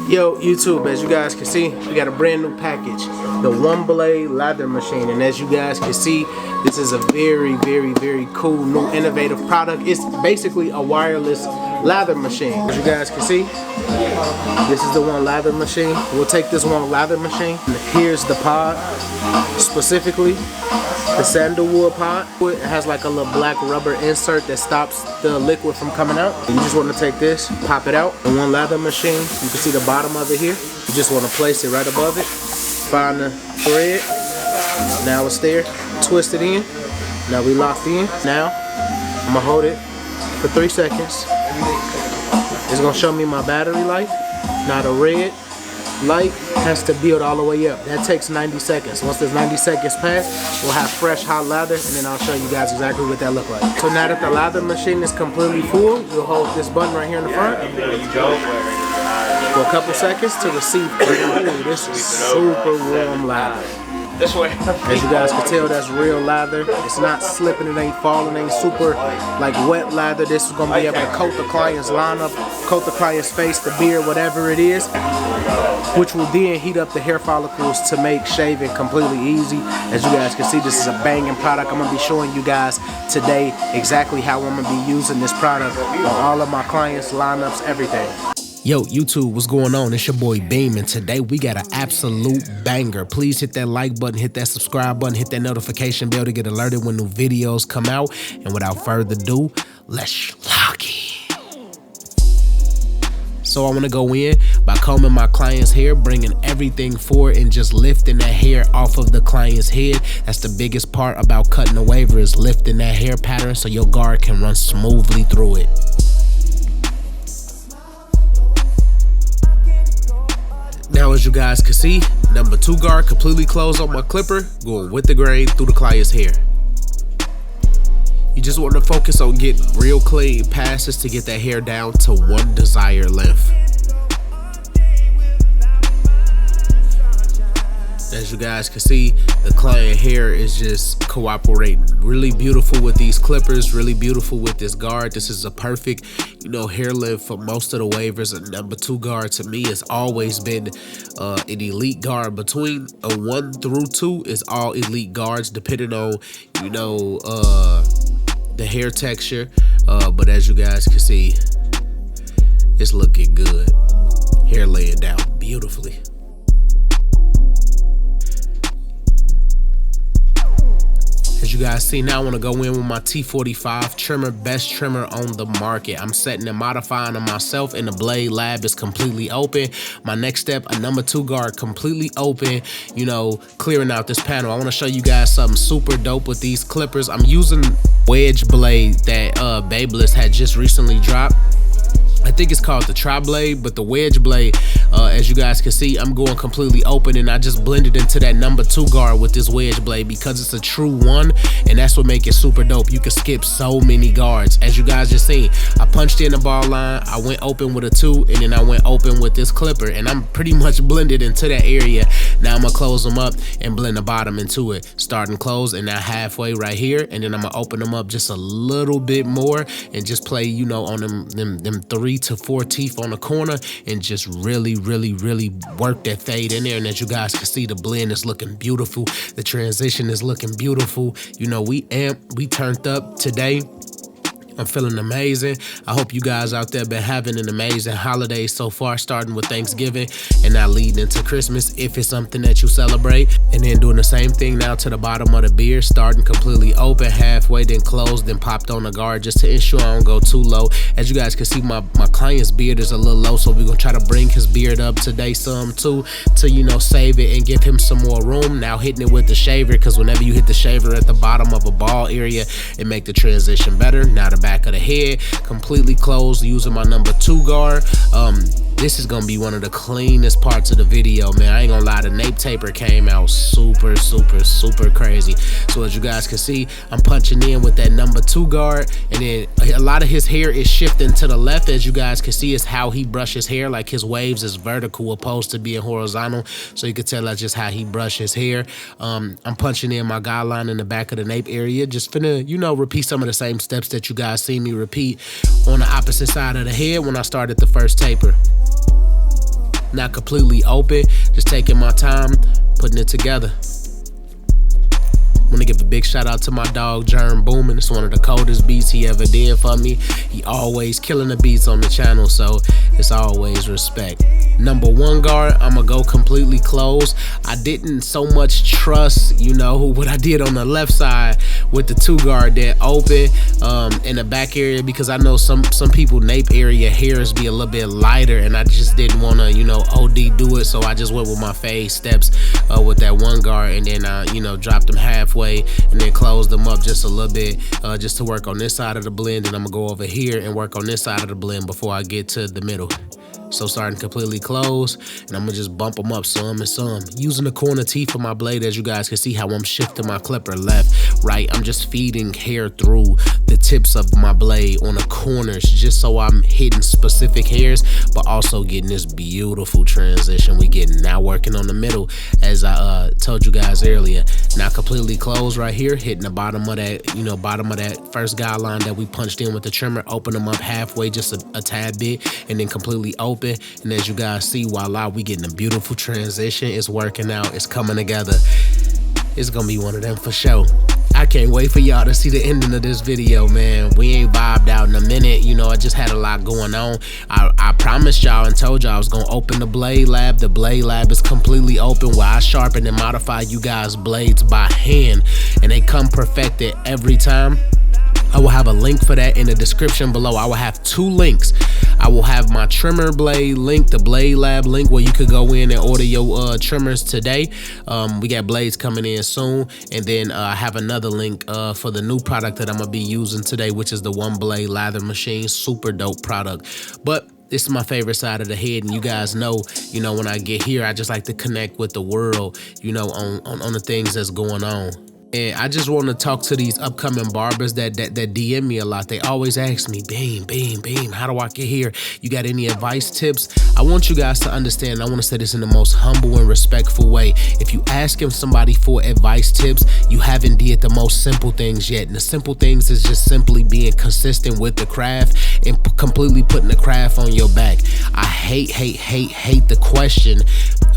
Yo, YouTube, as you guys can see, we got a brand new package, the one blade lather machine. And as you guys can see, this is a very cool new innovative product. It's basically a wireless lather machine. As you guys can see, this is the one lather machine. We'll take this one lather machine. Here's the pod, specifically the sandalwood pod. It has like a little black rubber insert that stops the liquid from coming out. You just want to take this, pop it out. The one lather machine, you can see the bottom of it here. You just want to place it right above it. Find the thread. Now it's there. Twist it in. Now we locked in. Now I'm gonna hold it for 3 seconds. It's gonna show me my battery life. Now the red light has to build all the way up. That takes 90 seconds. Once there's 90 seconds pass, we'll have fresh hot lather, and then I'll show you guys exactly what that looks like. So now that the lather machine is completely full, you'll hold this button right here in the front for a couple seconds to receive. Ooh, this is super warm lather. This way. As you guys can tell, that's real lather. It's not slipping, it ain't falling, it ain't super like wet lather. This is gonna be able to coat the client's lineup, coat the client's face, the beard, whatever it is, which will then heat up the hair follicles to make shaving completely easy. As you guys can see, this is a banging product. I'm gonna be showing you guys today exactly how I'm gonna be using this product on all of my clients' lineups, everything. Yo, YouTube, what's going on? It's your boy Beam, and today we got an absolute banger. Please hit that like button, hit that subscribe button, hit that notification bell to get alerted when new videos come out. And without further ado, let's lock in. So I want to go in by combing my client's hair, bringing everything forward and just lifting that hair off of the client's head. That's the biggest part about cutting a waver, is lifting that hair pattern so your guard can run smoothly through it. Now, as you guys can see, number 2 guard completely closed on my clipper, going with the grain through the client's hair. You just want to focus on getting real clean passes to get that hair down to one desired length. As you guys can see, the client hair is just cooperating really beautiful with these clippers, really beautiful with this guard. This is a perfect, hair length for most of the waivers. And number 2 guard to me has always been an elite guard. Between a 1 through 2 is all elite guards, depending on, the hair texture. But as you guys can see, it's looking good. Hair laying down beautifully. As you guys see, now I want to go in with my T45 trimmer, best trimmer on the market. I'm setting and modifying them myself, and the blade lab is completely open. My next step, a number 2 guard completely open, clearing out this panel. I want to show you guys something super dope with these clippers. I'm using wedge blade that Babyliss had just recently dropped. I think it's called the tri-blade, but the wedge blade, as you guys can see, I'm going completely open, and I just blended into that number 2 guard with this wedge blade because it's a true one, and that's what makes it super dope. You can skip so many guards. As you guys just seen, I punched in the ball line, I went open with a 2, and then I went open with this clipper, and I'm pretty much blended into that area. Now I'm gonna close them up and blend the bottom into it. Start and close, and now halfway right here, and then I'm gonna open them up just a little bit more and just play, on them 3 to 4 teeth on the corner, and just really work that fade in there. And as you guys can see, the blend is looking beautiful, the transition is looking beautiful. We turned up today. I'm feeling amazing. I hope you guys out there been having an amazing holiday so far, starting with Thanksgiving and now leading into Christmas, if it's something that you celebrate. And then doing the same thing now to the bottom of the beard, starting completely open, halfway, then closed, then popped on the guard just to ensure I don't go too low. As you guys can see, my client's beard is a little low, so we're gonna try to bring his beard up today some too, to save it and give him some more room. Now hitting it with the shaver, because whenever you hit the shaver at the bottom of a ball area, it make the transition better. Now the back of the head completely closed using my number 2 guard. This is gonna be one of the cleanest parts of the video, man. I ain't gonna lie, the Nape taper came out super crazy. So as you guys can see, I'm punching in with that number 2 guard, and then a lot of his hair is shifting to the left. As you guys can see, is how he brushes hair, like his waves is vertical opposed to being horizontal. So you can tell that's just how he brushes hair. I'm punching in my guideline in the back of the nape area, just finna, repeat some of the same steps that you guys see me repeat on the opposite side of the head when I started the first taper. not completely open, just taking my time, putting it together. I want to give a big shout out to my dog Germ Boomin'. It's one of the coldest beats he ever did for me. He always killing the beats on the channel, so it's always respect. Number 1 guard, I'ma go completely closed. I didn't so much trust, you know, what I did on the left side with the 2 guard that open in the back area, because I know some people Nape area hairs be a little bit lighter, and I just didn't want to, you know, OD do it, so I just went with my fade steps with that 1 guard, and then I, you know, dropped them halfway and then closed them up just a little bit just to work on this side of the blend, and I'm gonna go over here and work on this side of the blend before I get to the middle. So starting completely closed, and I'm gonna just bump them up some and some. Using the corner teeth of my blade, as you guys can see how I'm shifting my clipper left, right. I'm just feeding hair through the tips of my blade on the corners, just so I'm hitting specific hairs, but also getting this beautiful transition we getting. Now working on the middle, as I told you guys earlier. Now completely closed right here, hitting the bottom of that, you know, bottom of that first guideline that we punched in with the trimmer, open them up halfway, just a tad bit, and then completely open. And as you guys see, voila, we getting a beautiful transition. It's working out, it's coming together. It's gonna be one of them for sure. I can't wait for y'all to see the ending of this video, man. We ain't vibed out in a minute. You know, I just had a lot going on. I promised y'all and told y'all I was gonna open the blade lab. The blade lab is completely open, where I sharpen and modify you guys' blades by hand, and they come perfected every time. I will have a link for that in the description below. I will have 2 links. I will have my trimmer blade link, the blade lab link, where you could go in and order your trimmers today. We got blades coming in soon, and then I have another link for the new product that I'm gonna be using today, which is the 1 blade lather machine. Super dope product. But this is my favorite side of the head, and you guys know, you know, when I get here, I just like to connect with the world, you know, on the things that's going on. And I just want to talk to these upcoming barbers that DM me a lot. They always ask me, Beam, how do I get here? You got any advice, tips? I want you guys to understand, I want to say this in the most humble and respectful way. If you asking somebody for advice, tips, you haven't did the most simple things yet. And the simple things is just simply being consistent with the craft and completely putting the craft on your back. I hate the question,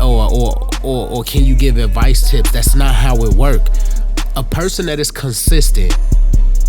or can you give advice, tips? That's not how it works. A person that is consistent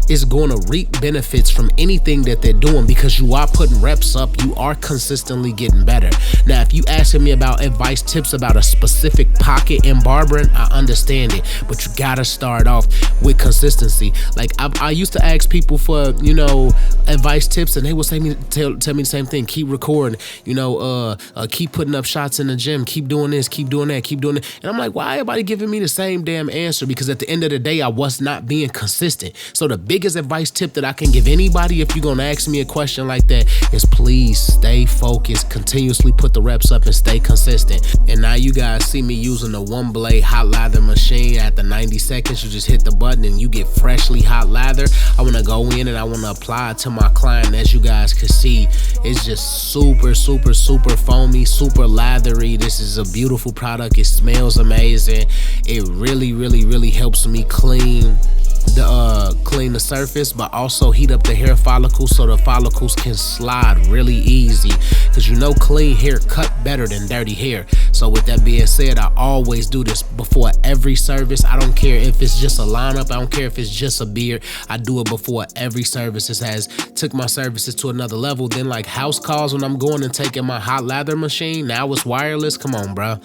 is going to reap benefits from anything that they're doing, because you are putting reps up, you are consistently getting better. Now, if you asking me about advice, tips about a specific pocket in barbering, I understand it, but you gotta start off with consistency. Like I used to ask people for, you know, advice, tips, and they would tell me the same thing. Keep recording, you know, keep putting up shots in the gym, keep doing this, keep doing that, keep doing it. And I'm like, why everybody giving me the same damn answer? Because at the end of the day, I was not being consistent. So the biggest advice tip that I can give anybody, if you're gonna ask me a question like that, is please stay focused, continuously put the reps up, and stay consistent. And now you guys see me using the 1 blade hot lather machine. After 90 seconds, you just hit the button and you get freshly hot lather. I want to go in and I want to apply it to my client. As you guys can see, it's just super foamy, super lathery. This is a beautiful product. It smells amazing. It really helps me clean the surface, but also heat up the hair follicles so the follicles can slide really easy, because you know clean hair cut better than dirty hair. So with that being said, I always do this before every service. I don't care if it's just a lineup, I don't care if it's just a beard, I do it before every service. It has took my services to another level. Then like house calls, when I'm going and taking my hot lather machine, now it's wireless. Come on, bro.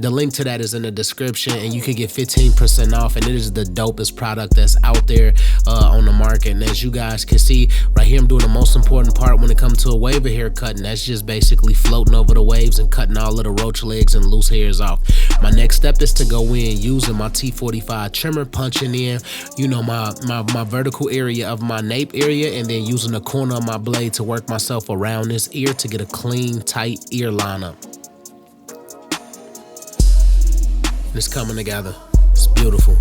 The link to that is in the description, and you can get 15% off, and it is the dopest product that's out there on the market. And as you guys can see right here, I'm doing the most important part when it comes to a waver haircut, and that's just basically floating over the waves and cutting all of the roach legs and loose hairs off. My next step is to go in using my T45 trimmer, punching in, you know, my vertical area of my nape area, and then using the corner of my blade to work myself around this ear to get a clean, tight ear lineup. It's coming together. It's beautiful.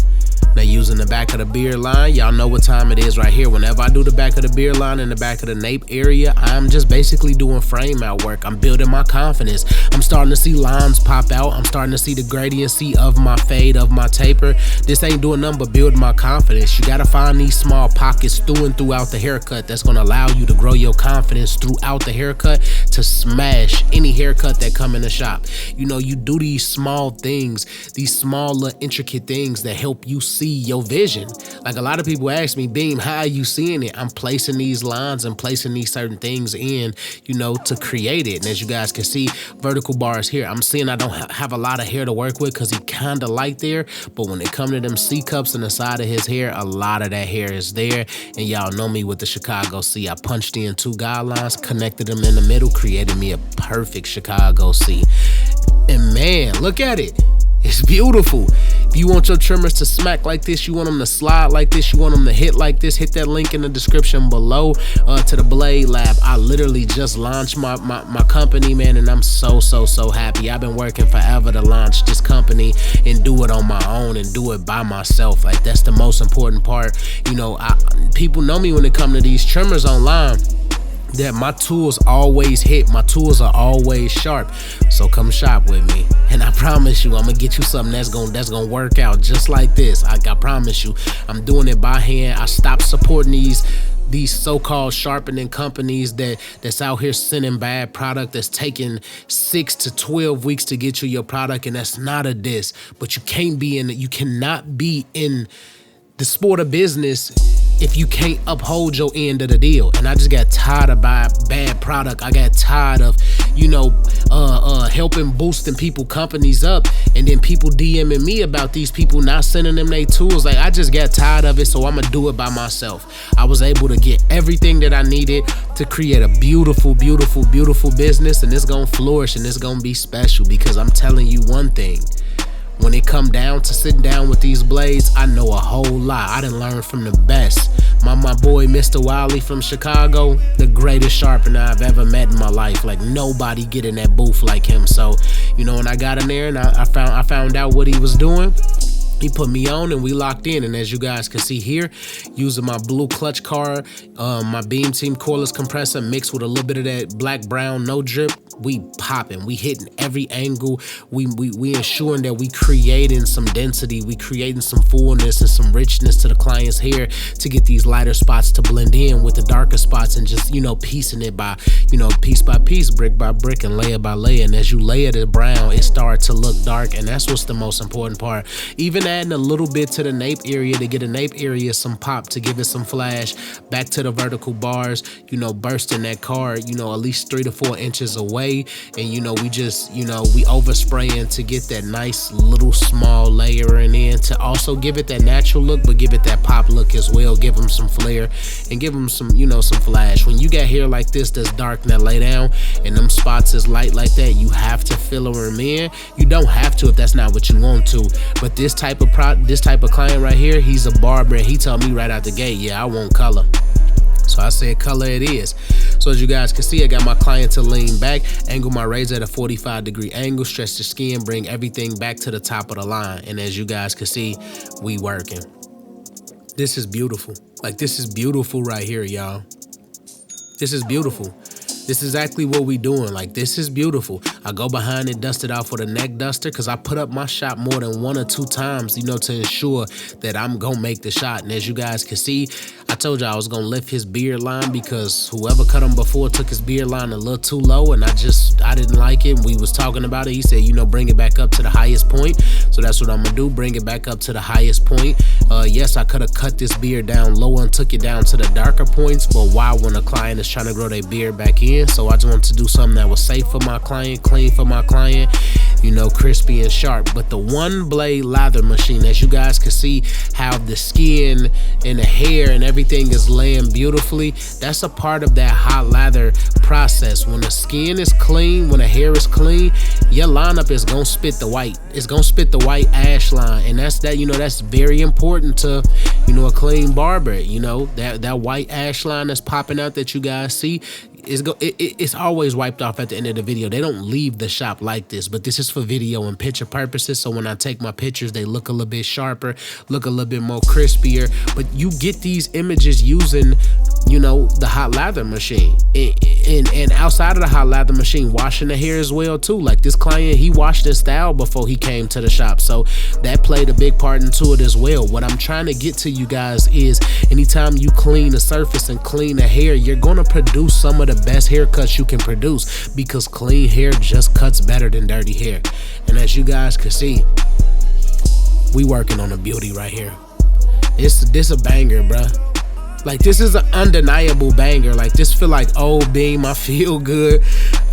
Now using the back of the beard line, y'all know what time it is right here. Whenever I do the back of the beard line and the back of the nape area, I'm just basically doing frame out work. I'm building my confidence. I'm starting to see lines pop out. I'm starting to see the gradiency of my fade, of my taper. This ain't doing nothing but building my confidence. You gotta find these small pockets throughout the haircut that's gonna allow you to grow your confidence throughout the haircut to smash any haircut that come in the shop. You know, you do these small things, these small little intricate things that help you see your vision. Like a lot of people ask me, Beam, how are you seeing it? I'm placing these lines and placing these certain things in, you know, to create it. And as you guys can see, vertical bars here, I'm seeing I don't have a lot of hair to work with because he kind of light there. But when it comes to them C cups in the side of his hair, a lot of that hair is there. And y'all know me with the Chicago C. I punched in 2 guidelines, connected them in the middle, created me a perfect Chicago C. And man, look at it. It's beautiful. If you want your trimmers to smack like this, you want them to slide like this, you want them to hit like this, hit that link in the description below to the Blade Lab. I literally just launched my company, man, and I'm so happy. I've been working forever to launch this company and do it on my own and do it by myself. Like, that's the most important part. You know, people know me when it comes to these trimmers online, that my tools always hit, my tools are always sharp. So come shop with me, and I promise you I'm gonna get you something that's gonna work out just like this. I promise you, I'm doing it by hand. I stopped supporting these so-called sharpening companies that's out here sending bad product, that's taking 6 to 12 weeks to get you your product, and that's not a diss. But you cannot be in the sport of business if you can't uphold your end of the deal. And I just got tired of bad product. I got tired of, you know, helping boosting people companies up, and then people DMing me about these people not sending them their tools. Like, I just got tired of it, so I'm gonna do it by myself. I was able to get everything that I needed to create a beautiful business, and it's gonna flourish and it's gonna be special, because I'm telling you one thing. When it come down to sitting down with these blades, I know a whole lot. I done learned from the best. My boy, Mr. Wiley from Chicago, the greatest sharpener I've ever met in my life. Like, nobody get in that booth like him. So, you know, when I got in there and I found out what he was doing, he put me on and we locked in. And as you guys can see here, using my blue clutch card, my Beam Team cordless compressor mixed with a little bit of that black brown no drip, we popping, we hitting every angle. We ensuring that we creating some density, we creating some fullness and some richness to the client's hair to get these lighter spots to blend in with the darker spots, and just, you know, piecing it by, you know, piece by piece, brick by brick, and layer by layer. And as you layer the brown, it starts to look dark, and that's what's the most important part. Even adding a little bit to the nape area to get a nape area some pop, to give it some flash. Back to the vertical bars, you know, bursting that card, you know, at least 3 to 4 inches away. And, you know, we just, you know, we overspraying to get that nice little small layering in, to also give it that natural look, but give it that pop look as well. Give them some flair and give them some, you know, some flash. When you got hair like this that's dark and that lay down, and them spots is light like that, you have to filler them in. You don't have to if that's not what you want to, but this type of client right here, he's a barber, and he told me right out the gate, yeah, I want color. So I said color it is. So as you guys can see, I got my client to lean back, angle my razor at a 45-degree angle, stretch the skin, bring everything back to the top of the line. And as you guys can see, we working. This is beautiful. Like, this is beautiful right here, y'all. This is beautiful. This is exactly what we doing. Like, this is beautiful. I go behind it, dust it off with a neck duster, because I put up my shot more than 1 or 2 times, you know, to ensure that I'm gonna make the shot. And as you guys can see, I told you I was gonna lift his beard line, because whoever cut him before took his beard line a little too low, and I didn't like it. We was talking about it. He said, you know, bring it back up to the highest point. So that's what I'm gonna do, bring it back up to the highest point. Yes, I could have cut this beard down lower and took it down to the darker points, but why when a client is trying to grow their beard back in? So I just wanted to do something that was safe for my client, clean for my client, you know, crispy and sharp. But the one blade lather machine, as you guys can see how the skin and the hair and everything is laying beautifully, that's a part of that hot lather process. When the skin is clean, when the hair is clean, your lineup is gonna spit the white. It's gonna spit the white ash line, and that's very important to, you know, a clean barber. You know, that white ash line that's popping out that you guys see, it's always wiped off at the end of the video. They don't leave the shop like this, but this is for video and picture purposes. So when I take my pictures, they look a little bit sharper, look a little bit more crispier. But you get these images using, you know, the hot lather machine, and outside of the hot lather machine, washing the hair as well too. Like this client, he washed his style before he came to the shop, so that played a big part into it as well. What I'm trying to get to you guys is, anytime you clean the surface and clean the hair, you're gonna produce some of the best haircuts you can produce, because clean hair just cuts better than dirty hair. And as you guys can see, we working on a beauty right here. This a banger, bruh. Like, this is an undeniable banger. Like, this feel like old Beam. I feel good.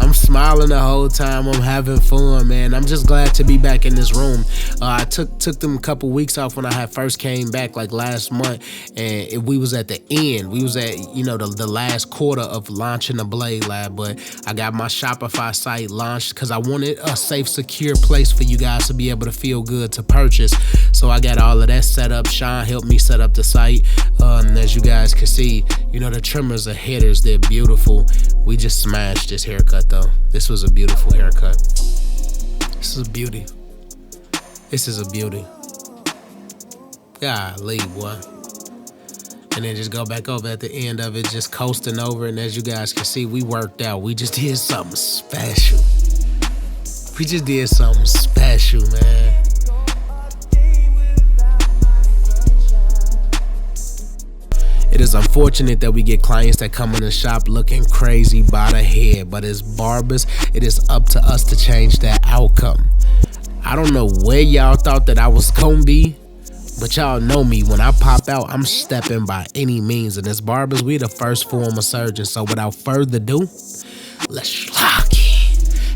I'm smiling the whole time. I'm having fun, man. I'm just glad to be back in this room. I took them a couple weeks off when I had first came back, like last month, and we was at the end. We was at, you know, the last quarter of launching the Blade Lab, but I got my Shopify site launched because I wanted a safe, secure place for you guys to be able to feel good to purchase. So I got all of that set up. Sean helped me set up the site, and as you guys can see, you know, the trimmers are hitters. They're beautiful. We just smashed this haircut though. This was a beautiful haircut. This is a beauty. This is a beauty. Golly, boy. And then just go back over at the end of it, just coasting over. And as you guys can see, we worked out. We just did something special. We just did something special, man. It is unfortunate that we get clients that come in the shop looking crazy by the head, but as barbers, it is up to us to change that outcome. I don't know where y'all thought that I was gonna be, but y'all know me. When I pop out, I'm stepping by any means. And as barbers, we the first form of surgeons. So without further ado, let's lock it.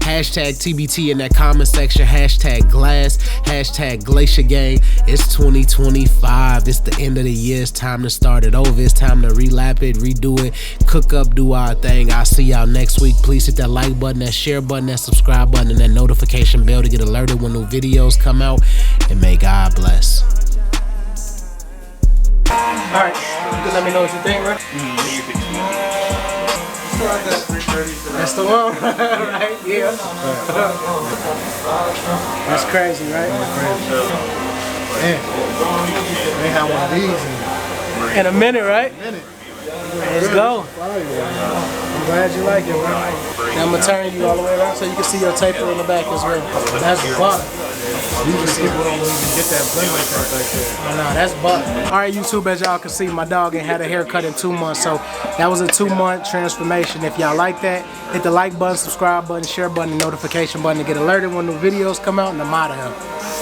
Hashtag TBT in that comment section. Hashtag glass. Hashtag glacier gang. It's 2025. It's the end of the year. It's time to start it over. It's time to relap it, redo it, cook up, do our thing. I'll see y'all next week. Please hit that like button, that share button, that subscribe button, and that notification bell to get alerted when new videos come out. And may God bless. Alright, you can let me know what you think, bro. That's the one, right? Yeah. That's crazy, right? Man, they have one of these in a minute, right? Let's go. I'm glad you like it, bro. Now I'm gonna turn you all the way around so you can see your taper in the back as well. That's butter. Usually people don't even get that blend like that back there. No, that's butter. Alright, YouTube, as y'all can see, my dog ain't had a haircut in 2 months, so that was a 2-month transformation. If y'all like that, hit the like button, subscribe button, share button, and notification button to get alerted when new videos come out, and I'm out of here.